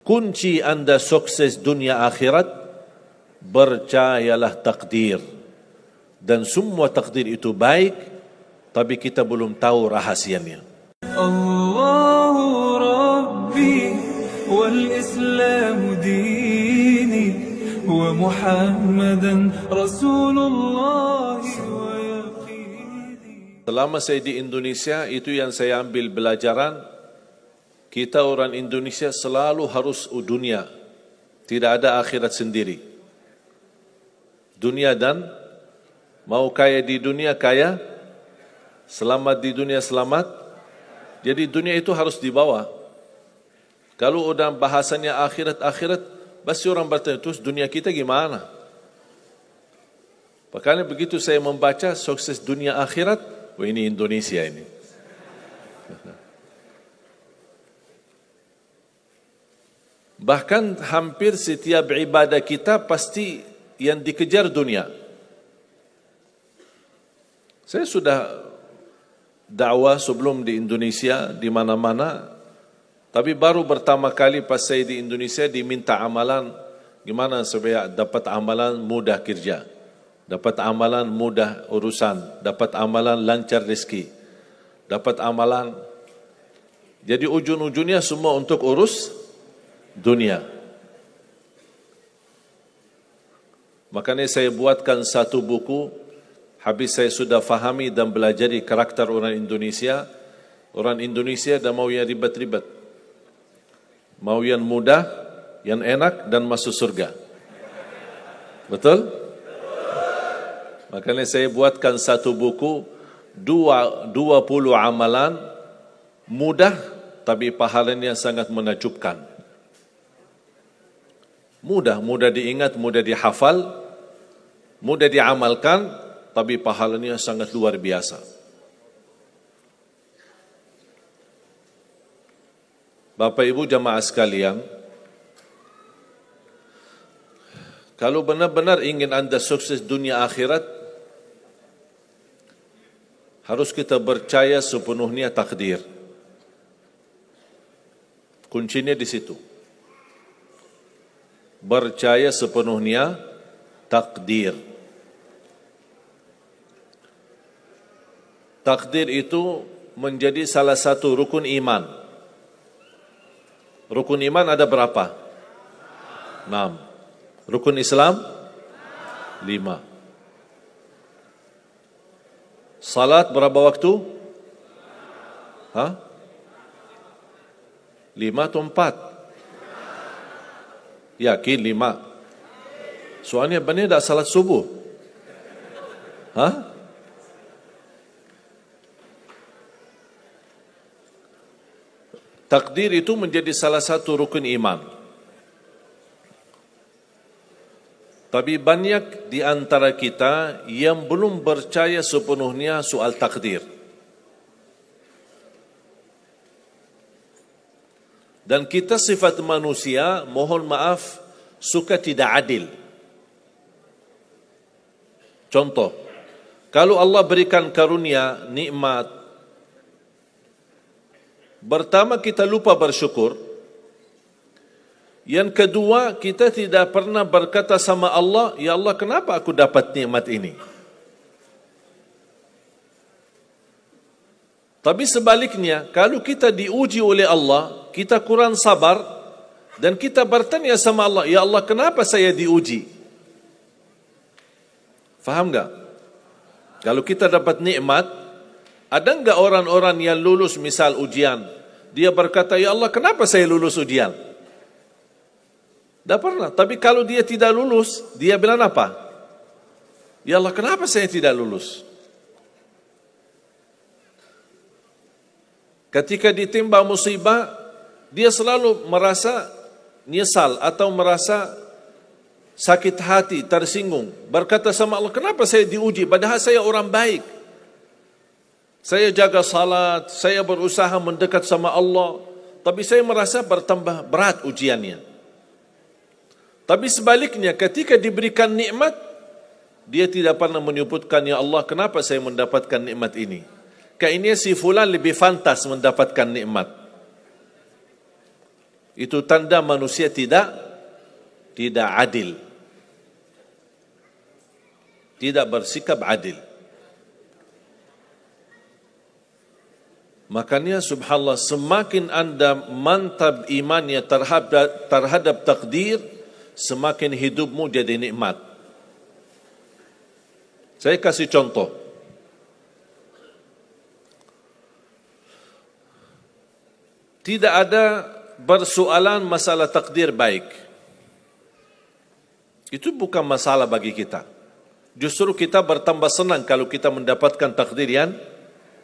kunci Anda sukses dunia akhirat, percayalah takdir. Dan semua takdir itu baik, tapi kita belum tahu rahasianya. Allahu Rabbi wal Islam dini wa Muhammadan Rasulullah wa yaqini. Selama saya di Indonesia, itu yang saya ambil pelajaran. Kita orang Indonesia selalu harus dunia. Tidak ada akhirat sendiri. Dunia dan mau kaya di dunia kaya, selamat di dunia selamat. Jadi dunia itu harus dibawa. Kalau udah bahasanya akhirat, pasti orang bertanya, terus dunia kita gimana? Makanya begitu saya membaca sukses dunia akhirat, wah ini Indonesia ini. Bahkan hampir setiap ibadah kita pasti yang dikejar dunia. Saya sudah dakwah sebelum di Indonesia, di mana-mana. Tapi baru pertama kali pas saya di Indonesia diminta amalan, gimana supaya dapat amalan mudah kerja, dapat amalan mudah urusan, dapat amalan lancar rezeki, dapat amalan. Jadi ujung-ujungnya semua untuk urus dunia. Makanya saya buatkan satu buku. Habis saya sudah fahami dan belajari karakter orang Indonesia. Orang Indonesia dah mau yang ribet-ribet, mau yang mudah, yang enak dan masuk surga. Betul? Makanya saya buatkan satu buku, 20 amalan mudah tapi pahalanya sangat menakjubkan. Mudah diingat, mudah dihafal, mudah diamalkan, tapi pahalanya sangat luar biasa. Bapak Ibu jamaah sekalian, kalau benar-benar ingin Anda sukses dunia akhirat, harus kita percaya sepenuhnya takdir. Kuncinya di situ. Percaya sepenuhnya takdir. Takdir itu menjadi salah satu rukun iman. Rukun iman ada berapa? 6. Rukun Islam? 5. Salat berapa waktu? 5 atau 4? Yakin 5. Soalnya benar tak salat subuh. Takdir itu menjadi salah satu rukun iman. Tapi banyak di antara kita yang belum percaya sepenuhnya soal takdir. Dan kita sifat manusia, mohon maaf, suka tidak adil. Contoh, kalau Allah berikan karunia, nikmat, pertama kita lupa bersyukur. Yang kedua, kita tidak pernah berkata sama Allah, ya Allah kenapa aku dapat nikmat ini? Tapi sebaliknya, kalau kita diuji oleh Allah, kita kurang sabar, dan kita bertanya sama Allah, ya Allah kenapa saya diuji? Faham enggak? Kalau kita dapat nikmat, ada enggak orang-orang yang lulus misal ujian, dia berkata, ya Allah kenapa saya lulus ujian? Tak pernah. Tapi kalau dia tidak lulus, dia bilang apa? Ya Allah kenapa saya tidak lulus? Ketika ditimpa musibah, dia selalu merasa nyesal atau merasa sakit hati, tersinggung. Berkata sama Allah, kenapa saya diuji? Padahal saya orang baik. Saya jaga salat, saya berusaha mendekat sama Allah. Tapi saya merasa bertambah berat ujiannya. Tapi sebaliknya, ketika diberikan nikmat, dia tidak pernah menyebutkan, ya Allah kenapa saya mendapatkan nikmat ini? Kayaknya si fulan lebih fantas mendapatkan nikmat. Itu tanda manusia tidak adil. Tidak bersikap adil. Makanya subhanallah, semakin anda mantap imannya terhadap takdir, semakin hidupmu jadi nikmat. Saya kasih contoh. Tidak ada bersoalan masalah takdir baik. Itu bukan masalah bagi kita. Justru kita bertambah senang kalau kita mendapatkan takdir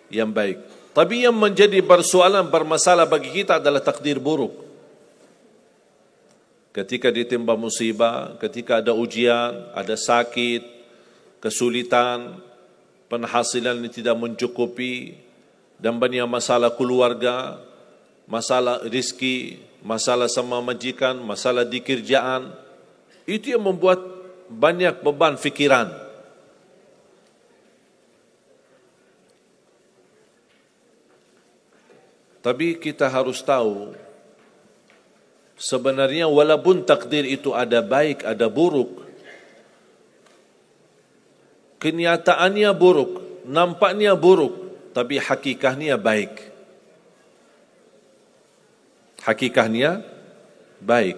yang baik. Tapi yang menjadi bersoalan, bermasalah bagi kita adalah takdir buruk. Ketika ditimpa musibah, ketika ada ujian, ada sakit, kesulitan, penghasilan yang tidak mencukupi, dan banyak masalah keluarga, masalah rezeki, masalah sama majikan, masalah di kerjaan, itu yang membuat banyak beban fikiran. Tapi kita harus tahu, sebenarnya walaupun takdir itu ada baik, ada buruk, kenyataannya buruk, nampaknya buruk, tapi hakikahnya baik. Hakikahnya baik.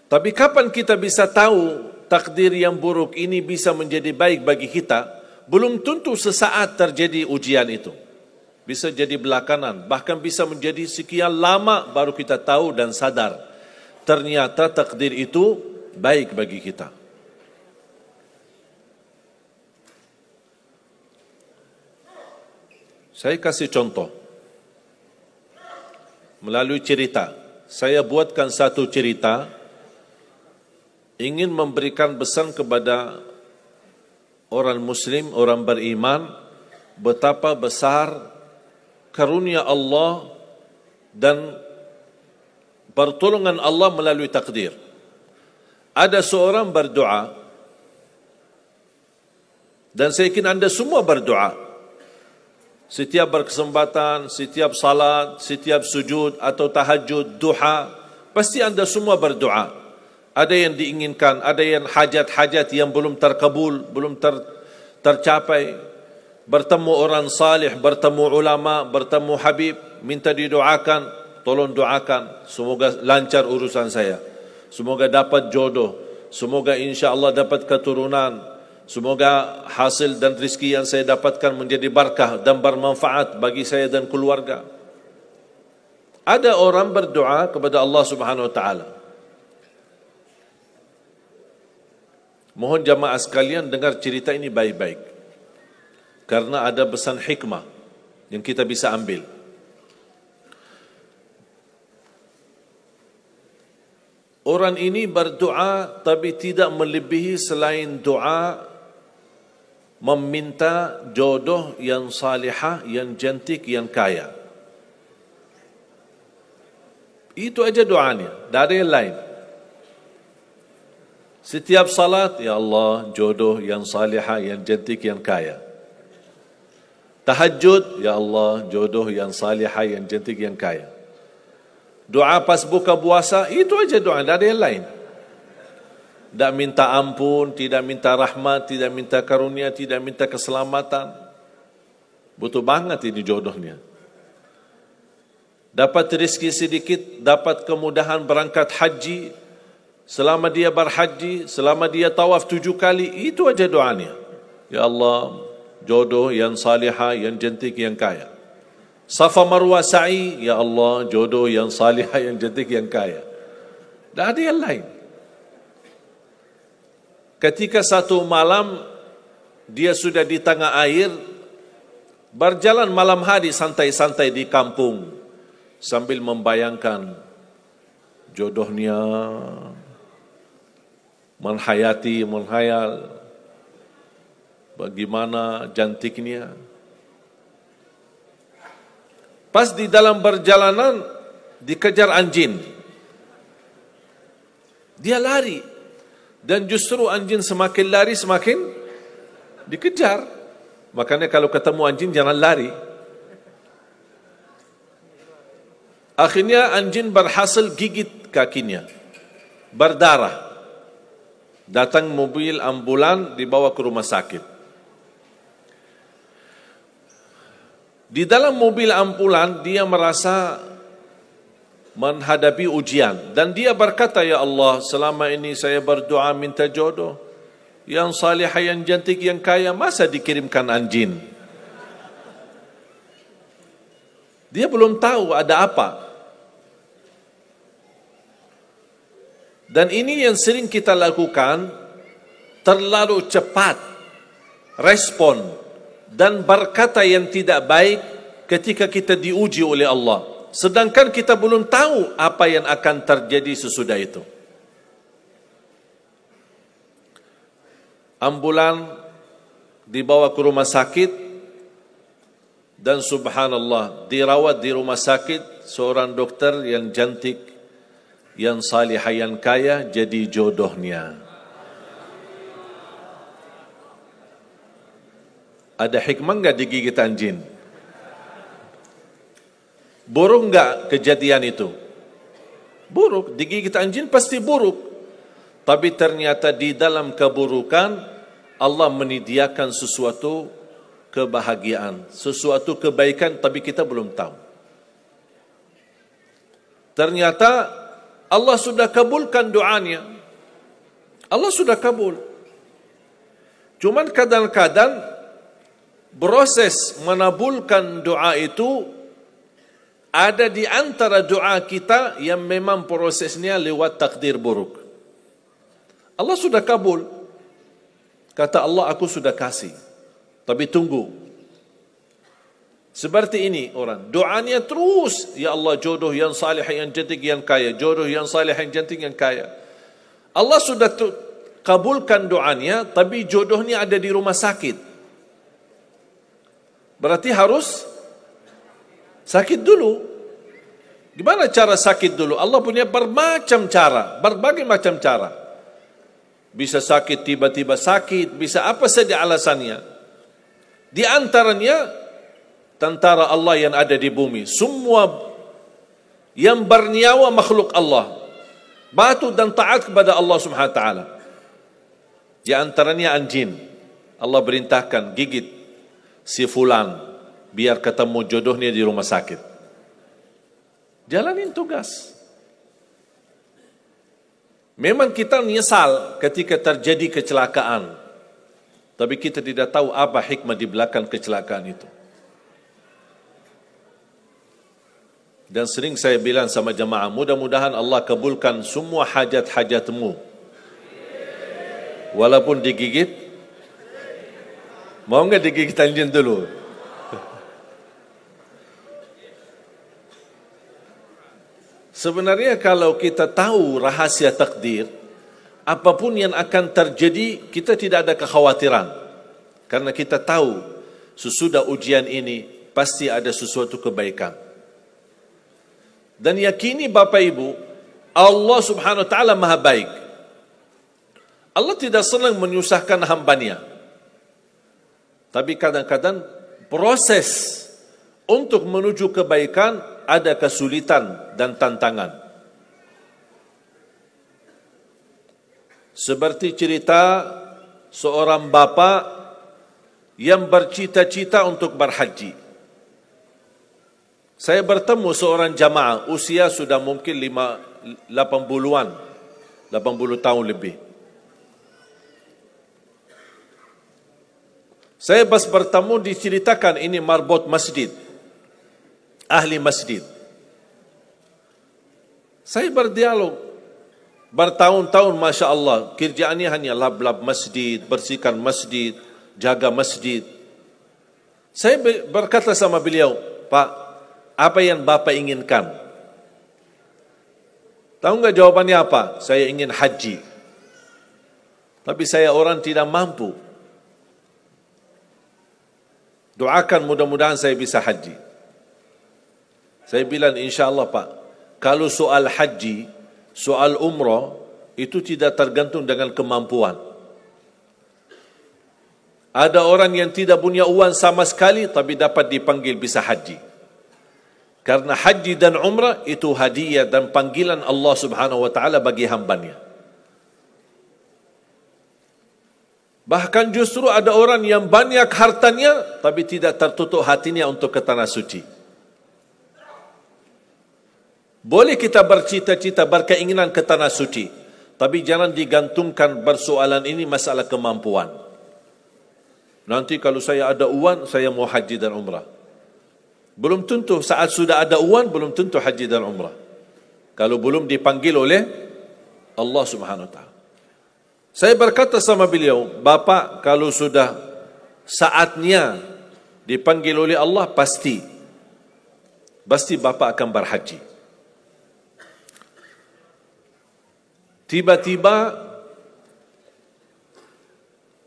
Tapi kapan kita bisa tahu takdir yang buruk ini bisa menjadi baik bagi kita? Belum tentu sesaat terjadi ujian itu. Bisa jadi belakangan, bahkan bisa menjadi sekian lama baru kita tahu dan sadar ternyata takdir itu baik bagi kita. Saya kasih contoh melalui cerita. Saya buatkan satu cerita, ingin memberikan pesan kepada orang muslim, orang beriman, betapa besar karunia Allah dan pertolongan Allah melalui takdir. Ada seorang berdoa, dan saya yakin anda semua berdoa. Setiap berkesempatan, setiap salat, setiap sujud atau tahajud, duha, pasti anda semua berdoa. Ada yang diinginkan, ada yang hajat-hajat yang belum terkabul, belum tercapai. Bertemu orang salih, bertemu ulama, bertemu habib, minta didoakan, tolong doakan, semoga lancar urusan saya, semoga dapat jodoh, semoga insya-Allah dapat keturunan, semoga hasil dan rezeki yang saya dapatkan menjadi berkah dan bermanfaat bagi saya dan keluarga. Ada orang berdoa kepada Allah Subhanahu wa taala. Mohon jamaah sekalian dengar cerita ini baik-baik, karena ada pesan hikmah yang kita bisa ambil. Orang ini berdoa tapi tidak melebihi selain doa meminta jodoh yang salihah, yang cantik, yang kaya. Itu aja doanya, tidak ada yang lain. Setiap salat, ya Allah, jodoh yang salihah, yang cantik, yang kaya. Tahajud, ya Allah, jodoh yang salihah, yang cantik, yang kaya. Doa pas buka puasa, itu aja doa, tidak ada yang lain. Tidak minta ampun, tidak minta rahmat, tidak minta karunia, tidak minta keselamatan. Butuh banget ini jodohnya. Dapat rezeki sedikit, dapat kemudahan berangkat haji. Selama dia berhaji, selama dia tawaf 7 kali, itu aja doanya. Ya Allah, jodoh yang salihah, yang cantik, yang kaya. Safa Marwah sa'i, ya Allah, jodoh yang salihah, yang cantik, yang kaya. Tak ada yang lain. Ketika satu malam dia sudah di tengah air, berjalan malam hari santai-santai di kampung sambil membayangkan jodohnya, menghayal bagaimana cantiknya. Pas di dalam perjalanan dikejar anjing. Dia lari, dan justru anjing semakin lari semakin dikejar. Makanya kalau ketemu anjing jangan lari. Akhirnya anjing berhasil gigit kakinya, berdarah. Datang mobil ambulan, dibawa ke rumah sakit. Di dalam mobil ambulan dia merasa menghadapi ujian dan dia berkata, ya Allah, selama ini saya berdoa minta jodoh yang salihah, yang cantik, yang kaya, masa dikirimkan anjing? Dia belum tahu ada apa. Dan ini yang sering kita lakukan, terlalu cepat respon dan berkata yang tidak baik ketika kita diuji oleh Allah, sedangkan kita belum tahu apa yang akan terjadi sesudah itu. Ambulan dibawa ke rumah sakit dan subhanallah dirawat di rumah sakit seorang dokter yang cantik, yang salihah, yang kaya, jadi jodohnya. Ada hikmah enggak digigit anjing? Buruk enggak kejadian itu? Buruk, digigit anjing pasti buruk. Tapi ternyata di dalam keburukan Allah menyediakan sesuatu kebahagiaan, sesuatu kebaikan, tapi kita belum tahu. Ternyata Allah sudah kabulkan doanya. Allah sudah kabul. Cuman kadang-kadang proses menabulkan doa itu ada di antara doa kita yang memang prosesnya lewat takdir buruk. Allah sudah kabul. Kata Allah, aku sudah kasih. Tapi tunggu. Seperti ini orang, doanya terus, ya Allah jodoh yang salih, yang cantik, yang kaya, jodoh yang salih, yang cantik, yang kaya. Allah sudah kabulkan doanya, tapi jodohnya ada di rumah sakit. Berarti harus sakit dulu. Gimana cara sakit dulu? Allah punya bermacam cara, berbagai macam cara. Bisa sakit, tiba-tiba sakit, bisa apa saja alasannya. Di antaranya tentara Allah yang ada di bumi, semua yang bernyawa makhluk Allah, patuh dan taat kepada Allah Subhanahu wa taala. Di antaranya anjing. Allah perintahkan gigit si fulan biar ketemu jodohnya di rumah sakit. Jalanin tugas. Memang kita menyesal ketika terjadi kecelakaan, tapi kita tidak tahu apa hikmah di belakang kecelakaan itu. Dan sering saya bilang sama jemaah, mudah-mudahan Allah kabulkan semua hajat-hajatmu. Walaupun digigit, mau enggak digigit anjing dulu? Sebenarnya kalau kita tahu rahasia takdir, apapun yang akan terjadi, kita tidak ada kekhawatiran. Karena kita tahu sesudah ujian ini pasti ada sesuatu kebaikan. Dan yakini Bapak Ibu, Allah Subhanahu wa taala Maha baik. Allah tidak senang menyusahkan hambanya. Tapi kadang-kadang proses untuk menuju kebaikan ada kesulitan dan tantangan. Seperti cerita seorang bapa yang bercita-cita untuk berhaji. Saya bertemu seorang jamaah, usia sudah mungkin 80-an, 80 tahun lebih. Saya pas bertemu diceritakan ini marbot masjid, ahli masjid. Saya berdialog, bertahun-tahun Masya Allah, kerjaannya hanya lap-lap masjid, bersihkan masjid, jaga masjid. Saya berkata sama beliau, Pak, apa yang Bapak inginkan? Tahu enggak jawabannya apa? Saya ingin haji. Tapi saya orang tidak mampu. Doakan mudah-mudahan saya bisa haji. Saya bilang insyaAllah Pak, kalau soal haji, soal umrah, itu tidak tergantung dengan kemampuan. Ada orang yang tidak punya uang sama sekali, tapi dapat dipanggil bisa haji. Karena haji dan umrah itu hadiah dan panggilan Allah Subhanahu wa taala bagi hambanya. Bahkan justru ada orang yang banyak hartanya tapi tidak tertutup hatinya untuk ke tanah suci. Boleh kita bercita-cita, berkeinginan ke tanah suci, tapi jangan digantungkan persoalan ini masalah kemampuan. Nanti kalau saya ada uang, saya mau haji dan umrah. Belum tentu saat sudah ada uang, belum tentu haji dan umrah. Kalau belum dipanggil oleh Allah Subhanahu wa taala. Saya berkata sama beliau, Bapak kalau sudah saatnya dipanggil oleh Allah, pasti Bapak akan berhaji. Tiba-tiba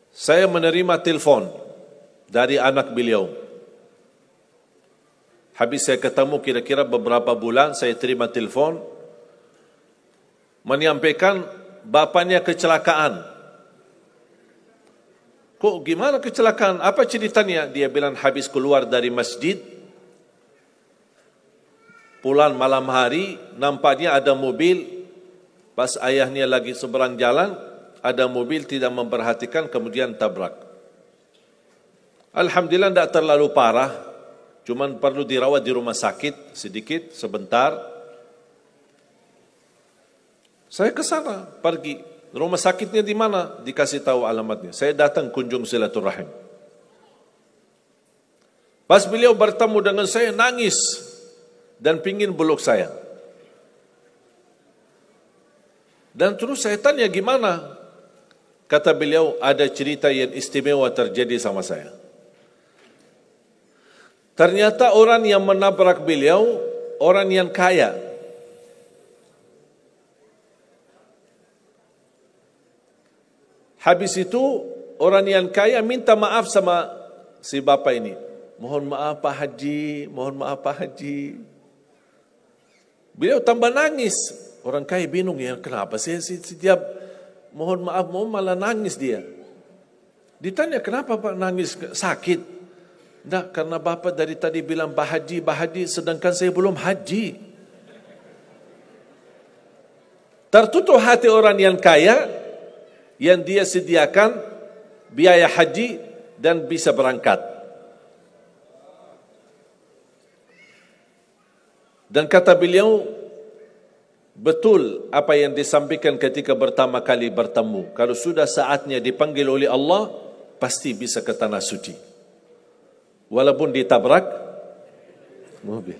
saya menerima telefon dari anak beliau. Habis saya ketemu kira-kira beberapa bulan, saya terima telefon menyampaikan bapaknya kecelakaan. Kok gimana kecelakaan? Apa ceritanya? Dia bilang habis keluar dari masjid, pulang malam hari, nampaknya ada mobil, pas ayahnya lagi seberang jalan, ada mobil tidak memperhatikan, kemudian tabrak. Alhamdulillah tidak terlalu parah, cuman perlu dirawat di rumah sakit sedikit, sebentar. Saya ke sana, pergi. Rumah sakitnya di mana? Dikasih tahu alamatnya. Saya datang kunjung silaturahim. Pas beliau bertemu dengan saya, nangis dan pingin peluk saya. Dan terus saya tanya gimana? Kata beliau, ada cerita yang istimewa terjadi sama saya. Ternyata orang yang menabrak beliau, orang yang kaya. Habis itu, orang yang kaya minta maaf sama si bapak ini. Mohon maaf Pak Haji, mohon maaf Pak Haji. Beliau tambah nangis. Orang kaya bingung, ya kenapa sih setiap mohon maaf, malah nangis dia. Ditanya, kenapa Pak nangis? Sakit? Tidak, karena bapak dari tadi bilang Pak Haji, sedangkan saya belum haji. Tertutup hati orang yang kaya, yang dia sediakan biaya haji dan bisa berangkat. Dan kata beliau, betul apa yang disampaikan ketika pertama kali bertemu. Kalau sudah saatnya dipanggil oleh Allah, pasti bisa ke tanah suci. Walaupun ditabrak mobil.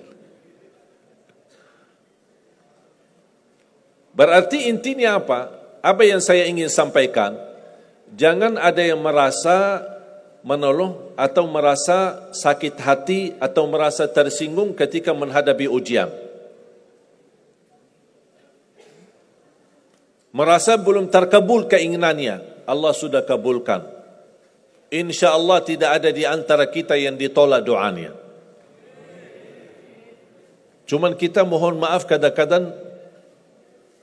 Berarti intinya apa? Apa yang saya ingin sampaikan, jangan ada yang merasa menolong atau merasa sakit hati atau merasa tersinggung ketika menghadapi ujian. Merasa belum terkabul keinginannya, Allah sudah kabulkan. InsyaAllah tidak ada di antara kita yang ditolak doanya. Cuman kita mohon maaf kadang-kadang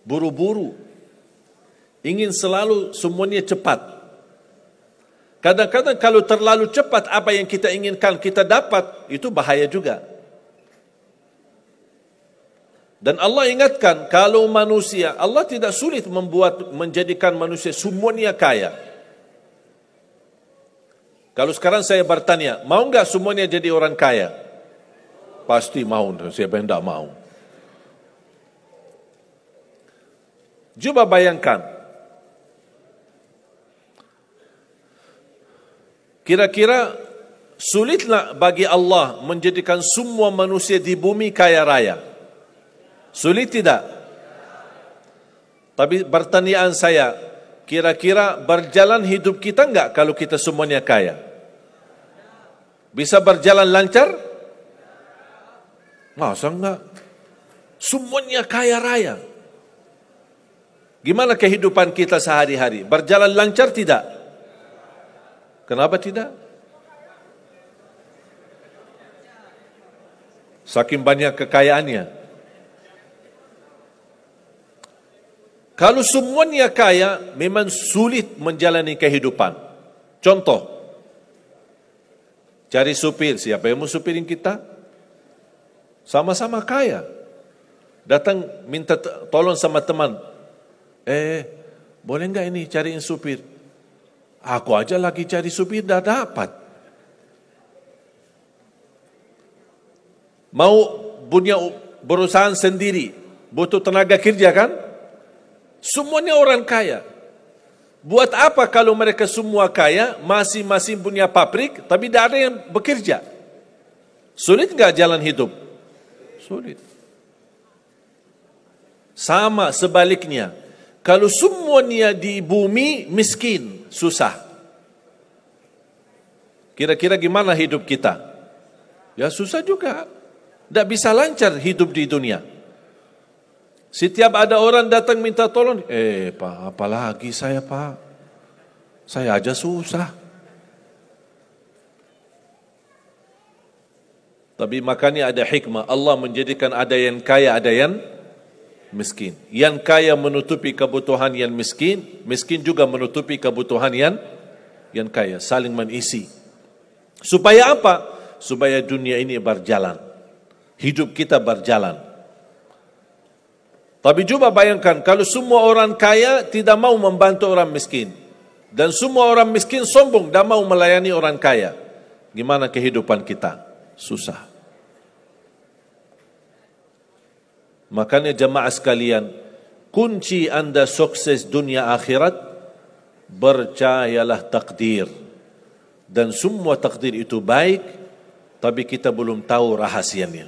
buru-buru. Ingin selalu semuanya cepat. Kadang-kadang kalau terlalu cepat apa yang kita inginkan kita dapat, itu bahaya juga. Dan Allah ingatkan, kalau manusia, Allah tidak sulit menjadikan manusia semuanya kaya. Kalau sekarang saya bertanya, mau enggak semuanya jadi orang kaya? Pasti mau, siapa yang tidak mau? Coba bayangkan, kira-kira sulitlah bagi Allah menjadikan semua manusia di bumi kaya raya? Sulit tidak? Tapi pertanyaan saya, kira-kira berjalan hidup kita enggak kalau kita semuanya kaya? Bisa berjalan lancar? Masa enggak? Semuanya kaya raya. Gimana kehidupan kita sehari-hari? Berjalan lancar tidak? Kenapa tidak? Saking banyak kekayaannya. Kalau semuanya kaya, memang sulit menjalani kehidupan. Contoh, cari supir, siapa yang mau supirin kita? sama-sama kaya. Datang minta tolong sama teman, boleh nggak ini cariin supir? Aku aja lagi cari supir, dah dapat. Mau punya perusahaan sendiri, butuh tenaga kerja kan? Semuanya orang kaya. Buat apa kalau mereka semua kaya, masing-masing punya pabrik, tapi tidak ada yang bekerja? Sulit nggak jalan hidup? Sulit. Sama sebaliknya, kalau semuanya di bumi miskin, susah. Kira-kira gimana hidup kita? Ya susah juga. Tidak bisa lancar hidup di dunia. Setiap ada orang datang minta tolong, Pak, apalagi saya Pak? Saya aja susah. Tapi makanya ada hikmah. Allah menjadikan ada yang kaya, ada yang miskin. Yang kaya menutupi kebutuhan yang miskin, miskin juga menutupi kebutuhan yang kaya, saling mengisi. Supaya apa? Supaya dunia ini berjalan, hidup kita berjalan. Tapi coba bayangkan kalau semua orang kaya tidak mau membantu orang miskin, dan semua orang miskin sombong dan mau melayani orang kaya, gimana kehidupan kita? Susah. Makanya jemaah sekalian, kunci anda sukses dunia akhirat, percayalah takdir. Dan semua takdir itu baik, tapi kita belum tahu rahasianya.